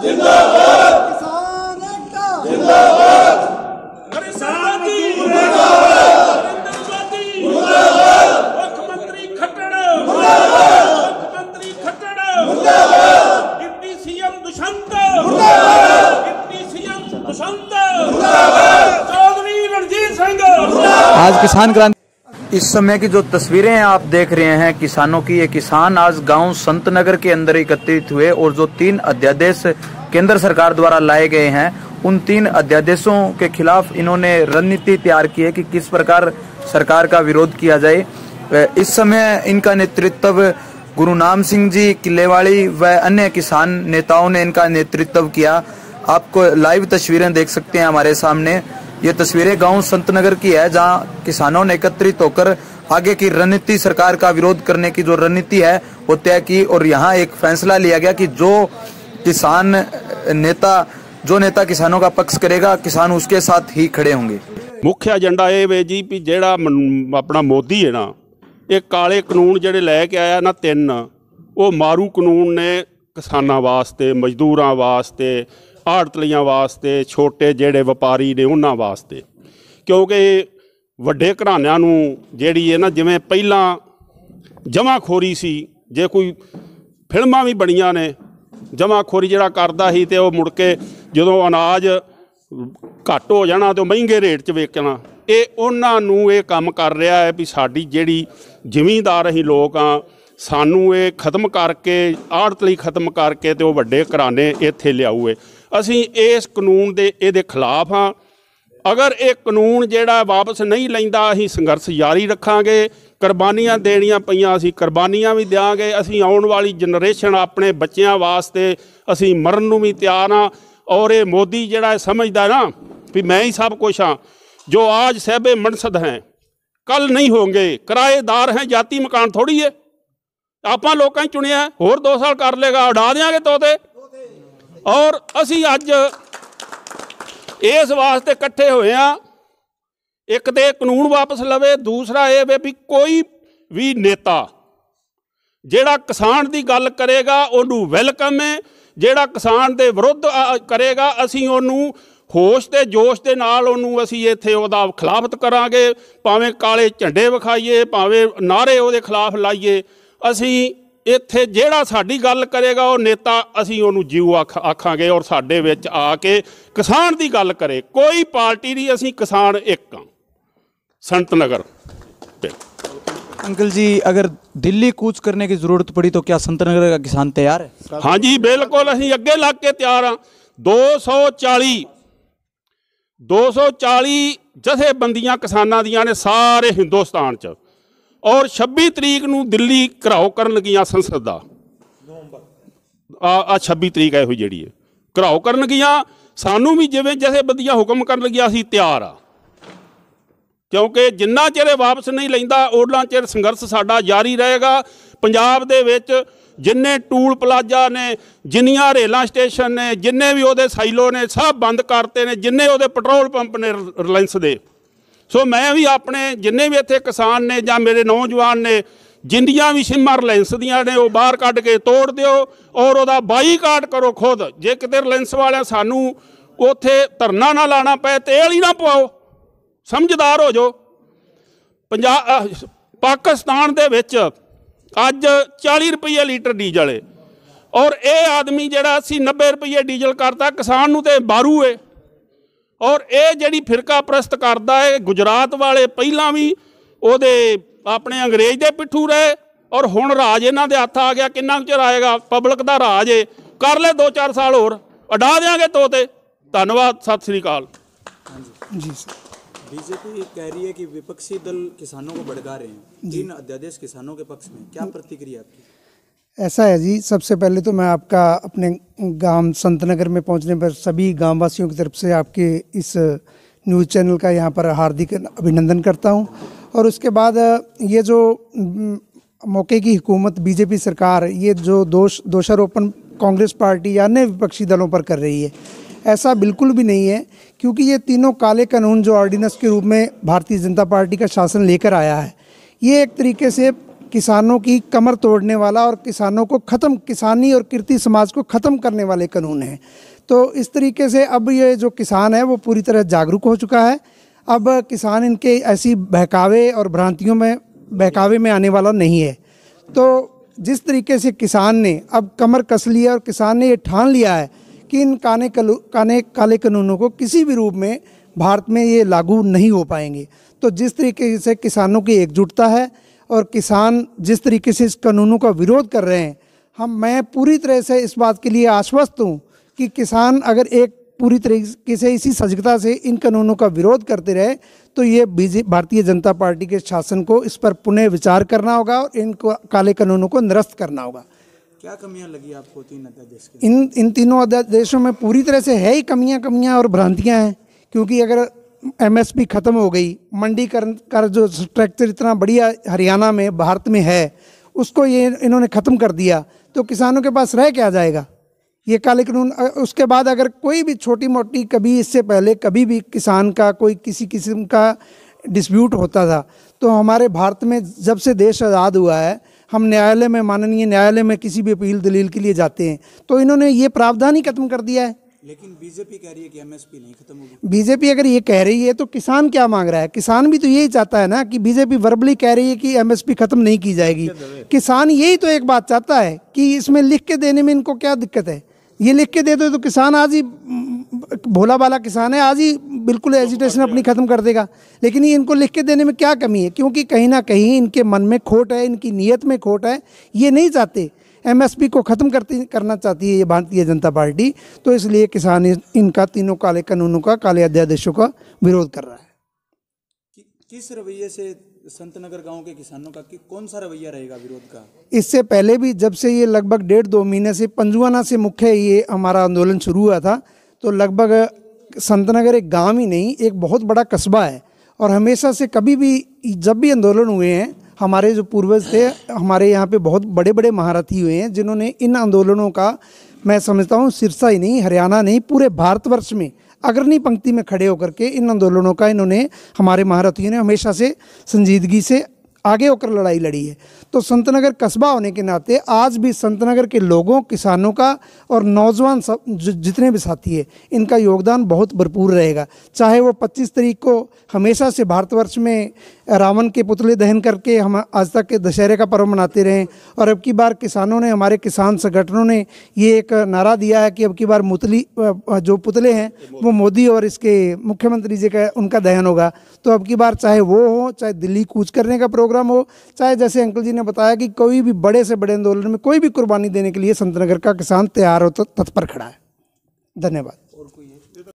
जिंदाबाद, किसान एकता जिंदाबाद, किसान मुर्दाबाद, मुर्दाबाद, मुख्यमंत्री खट्टर मुर्दाबाद, मुख्यमंत्री खट्टर मुर्दाबाद, डिप्टी सीएम दुष्यंत मुर्दाबाद, डिप्टी सीएम दुष्यंत मुर्दाबाद, चौधरी रणजीत सिंह मुर्दाबाद। आज किसान क्रांति इस समय की जो तस्वीरें आप देख रहे हैं किसानों की, ये किसान आज गांव संतनगर के अंदर एकत्रित हुए और जो 3 अध्यादेश केंद्र सरकार द्वारा लाए गए हैं उन 3 अध्यादेशों के खिलाफ इन्होंने रणनीति तैयार की है कि किस प्रकार सरकार का विरोध किया जाए। इस समय इनका नेतृत्व गुरुनाम सिंह जी किलेवाड़ी व अन्य किसान नेताओं ने इनका नेतृत्व किया। आपको लाइव तस्वीरें देख सकते हैं हमारे सामने। ये तस्वीरें गांव संतनगर की है जहां किसानों ने एकत्रित होकर आगे की रणनीति, सरकार का विरोध करने की जो रणनीति है वो तय की और यहां एक फैसला लिया गया कि जो नेता किसानों का पक्ष करेगा, किसान उसके साथ ही खड़े होंगे। मुख्य एजेंडा ये वे जी भी जेड़ा अपना मोदी है ना, ये काले कानून जेडे लैके आया ना 3 वो मारू कानून ने किसानां वास्ते, मजदूरां वास्ते, आड़तलियां वास्ते, छोटे जेडे व्यापारी ने उन्हां वास्ते। क्योंकि वड्डे घरानिਆਂ ਨੂੰ ਜਿਹੜੀ है ना, जिवें ਪਹਿਲਾਂ जमाखोरी सी, जे कोई फिल्मां भी ਬਣੀਆਂ ने जमाखोरी ਜਿਹੜਾ ਕਰਦਾ ਸੀ ਤੇ ਉਹ ਮੁੜ ਕੇ ਜਦੋਂ ਅਨਾਜ ਘੱਟ ਹੋ ਜਾਣਾ ਤੇ ਮਹਿੰਗੇ ਰੇਟ 'ਚ ਵੇਚਣਾ, ਇਹ ਉਹਨਾਂ ਨੂੰ ਇਹ ਕੰਮ ਕਰ ਰਿਹਾ ਹੈ ਵੀ ਸਾਡੀ ਜਿਹੜੀ ਜ਼ਿਮੀਂਦਾਰ ਅਸੀਂ ਲੋਕ ਆ ਸਾਨੂੰ ਇਹ ਖਤਮ ਕਰਕੇ, ਆੜਤਲੀ ਖਤਮ ਕਰਕੇ ਤੇ ਉਹ ਵੱਡੇ ਘਰਾਣੇ ਇੱਥੇ ਲਿਆਊਏ। ਅਸੀਂ ਇਸ ਕਾਨੂੰਨ ਦੇ ਇਹਦੇ ਖਿਲਾਫ ਹਾਂ। अगर ये कानून जेड़ा वापस नहीं लैंदा असीं संघर्ष जारी रखांगे। कुर्बानियां देनियां पईयां असीं कुर्बानियां भी देंगे। असीं आउण वाली जनरेशन अपने बच्चों वास्ते असीं मरन नूं भी तैयार हाँ। और ये मोदी जेड़ा समझदा ना भी मैं ही सब कुछ हाँ, जो आज सहबे मनसद हैं कल नहीं होंगे, किराएदार हैं, जाति मकान थोड़ी है। आपां लोकां चुनिया, होर 2 साल कर लेगा, उड़ा देंगे तोते। और असीं अज इस वास्ते इकट्ठे होए हाँ, एक तो कानून वापस लवे, दूसरा ये वे भी कोई भी नेता जेड़ा किसान की गल करेगा उन्होंने वेलकम है, जेड़ा किसान के विरुद्ध करेगा असीं उन्होंने होश ते जोश के नाल उन्होंने असीं इत्थे उहदा खिलाफत करांगे। भावें काले झंडे विखाईए, भावें नारे उहदे खिलाफ लाइए, असीं इत्थे जेड़ा साडी गल करेगा वो नेता असीं उहनूं जीव आखांगे और साडे विच आके किसान की गल करे। कोई पार्टी नहीं, असीं किसान एक हां। संतनगर अंकल जी, अगर दिल्ली कूच करने की जरूरत पड़ी तो क्या संतनगर का किसान तैयार है? हाँ जी बिल्कुल, असीं अगे लग के तैयार हाँ। 240 जथेबंदियां किसानां दियां ने सारे हिंदुस्तान च, और 26 तरीक नूं दिल्ली घराओ करन लगियां संसद दा। 26 तरीक है जी घराओ करन लगियां। सानू भी जिवें जथेबंदियां हुक्म करन लगियां असीं तैयार आ, क्योंकि जिन्ना चिर वापस नहीं लैंदा उन्ना चिर संघर्ष साडा जारी रहेगा। पंजाब दे विच जिन्ने टूल प्लाजा ने, जिन्नियां रेलां स्टेशन ने, जिन्ने भी उहदे साइलो ने सब बंद करते ने, जिन्ने उहदे पेट्रोल पंप ने रिलायंस दे। सो मैं भी अपने जिन्ने भी इत्थे किसान ने जां मेरे नौजवान ने जिंदियां भी सिमां रिलायंस दियां ने वो बाहर कढ के तोड़ दिओ और उहदा बाईकाट करो खुद। जे किते रिलायंस वालियां सानू उत्थे धरना ना लाना पए, तेल ही ना पवाओ, समझदार हो जाओ। पाकिस्तान दे विच अज 40 रुपये लीटर डीजल है और ये आदमी जिहड़ा 80-90 रुपये डीजल करता, किसान नूं ते बारू है। और ये जिहड़ी फिरका परस्त करदा है, गुजरात वाले पहलां भी उहदे अपने अंग्रेज दे पिट्ठू रहे और हुण राज इन्हां दे हत्थ आ गया। किन्ना चिर आएगा? पब्लिक दा राज है, कर ले 2-4 साल होर, उडा देंगे तोते। धन्यवाद, सत श्री अकाल जी। बीजेपी कह रही है कि विपक्षी दल किसानों को भड़का रहे हैं, 3 अध्यादेश किसानों के पक्ष में, क्या प्रतिक्रिया आपकी? ऐसा है जी, सबसे पहले तो मैं आपका अपने गांव संतनगर में पहुंचने पर सभी गांव वासियों की तरफ से आपके इस न्यूज़ चैनल का यहां पर हार्दिक अभिनंदन करता हूं। और उसके बाद ये जो मौके की हुकूमत बीजेपी सरकार, ये जो दोषारोपण कांग्रेस पार्टी या अन्य विपक्षी दलों पर कर रही है, ऐसा बिल्कुल भी नहीं है। क्योंकि ये तीनों काले कानून जो ऑर्डिनेंस के रूप में भारतीय जनता पार्टी का शासन लेकर आया है, ये एक तरीके से किसानों की कमर तोड़ने वाला और किसानों को ख़त्म, किसानी और किर्ती समाज को ख़त्म करने वाले कानून हैं। तो इस तरीके से अब ये जो किसान है वो पूरी तरह जागरूक हो चुका है। अब किसान इनके ऐसी बहकावे और भ्रांतियों में बहकावे में आने वाला नहीं है। तो जिस तरीके से किसान ने अब कमर कस लिया और किसान ने ये ठान लिया है कि इन काले कानूनों को किसी भी रूप में भारत में ये लागू नहीं हो पाएंगे। तो जिस तरीके से किसानों की एकजुटता है और किसान जिस तरीके से इस कानूनों का विरोध कर रहे हैं, मैं पूरी तरह से इस बात के लिए आश्वस्त हूँ कि किसान अगर एक पूरी तरीके से इसी सजगता से इन कानूनों का विरोध करते रहे तो ये भारतीय जनता पार्टी के शासन को इस पर पुनः विचार करना होगा और इन काले कानूनों को निरस्त करना होगा। क्या कमियां लगी आपको 3 अध्यादेश के? इन तीनों अध्यादेशों में पूरी तरह से है ही कमियां और भ्रांतियां हैं। क्योंकि अगर एमएसपी ख़त्म हो गई, मंडीकरण का जो स्ट्रक्चर इतना बढ़िया हरियाणा में भारत में है उसको ये इन्होंने ख़त्म कर दिया, तो किसानों के पास रह क्या जाएगा ये काले कानून। उसके बाद अगर कोई भी छोटी मोटी कभी इससे पहले कभी भी किसान का कोई किसी किस्म का डिस्प्यूट होता था तो हमारे भारत में जब से देश आज़ाद हुआ है हम न्यायालय में, माननीय न्यायालय में किसी भी अपील दलील के लिए जाते हैं तो इन्होंने ये प्रावधान ही खत्म कर दिया है। लेकिन बीजेपी कह रही है कि एमएसपी नहीं खत्म होगी। बीजेपी अगर ये कह रही है तो किसान क्या मांग रहा है? किसान भी तो यही चाहता है ना कि बीजेपी वर्बली कह रही है कि एमएसपी खत्म नहीं की जाएगी। किसान यही तो एक बात चाहता है कि इसमें लिख के देने में इनको क्या दिक्कत है। ये लिख के दे दो तो किसान आज ही, भोला भाला किसान है, आज ही बिल्कुल एजिटेशन अपनी खत्म कर देगा। लेकिन ये इनको लिख के देने में क्या कमी है? क्योंकि कहीं ना कहीं इनके मन में खोट है, इनकी नीयत में खोट है। ये नहीं चाहते, एमएसपी को ख़त्म करना चाहती है ये भारतीय जनता पार्टी। तो इसलिए किसान इनका तीनों काले कानूनों का, काले अध्यादेशों का विरोध कर रहा है। किस रवैये से संतनगर गांव के किसानों का कौन सा रवैया रहेगा विरोध का? इससे पहले भी जब से ये लगभग 1.5-2 महीने से पंजुआना से मुख्य ये हमारा आंदोलन शुरू हुआ था तो लगभग संतनगर एक गांव ही नहीं, एक बहुत बड़ा कस्बा है। और हमेशा से कभी भी जब भी आंदोलन हुए हैं, हमारे जो पूर्वज थे, हमारे यहाँ पे बहुत बड़े बड़े महारथी हुए हैं जिन्होंने इन आंदोलनों का, मैं समझता हूँ सिरसा ही नहीं, हरियाणा नहीं, पूरे भारतवर्ष में अग्रणी पंक्ति में खड़े होकर के इन आंदोलनों का इन्होंने, हमारे महारथियों ने हमेशा से संजीदगी से आगे होकर लड़ाई लड़ी है। तो संतनगर कस्बा होने के नाते आज भी संतनगर के लोगों, किसानों का और नौजवान सब जितने भी साथी हैं, इनका योगदान बहुत भरपूर रहेगा। चाहे वो 25 तारीख को हमेशा से भारतवर्ष में रावण के पुतले दहन करके हम आज तक के दशहरे का पर्व मनाते रहें, और अब की बार किसानों ने, हमारे किसान संगठनों ने ये एक नारा दिया है कि अब की बार जो पुतले हैं वो मोदी और इसके मुख्यमंत्री जी का उनका दहन होगा। तो अब की बार चाहे वो हो, चाहे दिल्ली कूच करने का प्रोग्राम हो, चाहे जैसे अंकल जी ने बताया कि कोई भी बड़े से बड़े आंदोलन में कोई भी कुर्बानी देने के लिए संतनगर का किसान तैयार हो, तो तत्पर खड़ा है। धन्यवाद।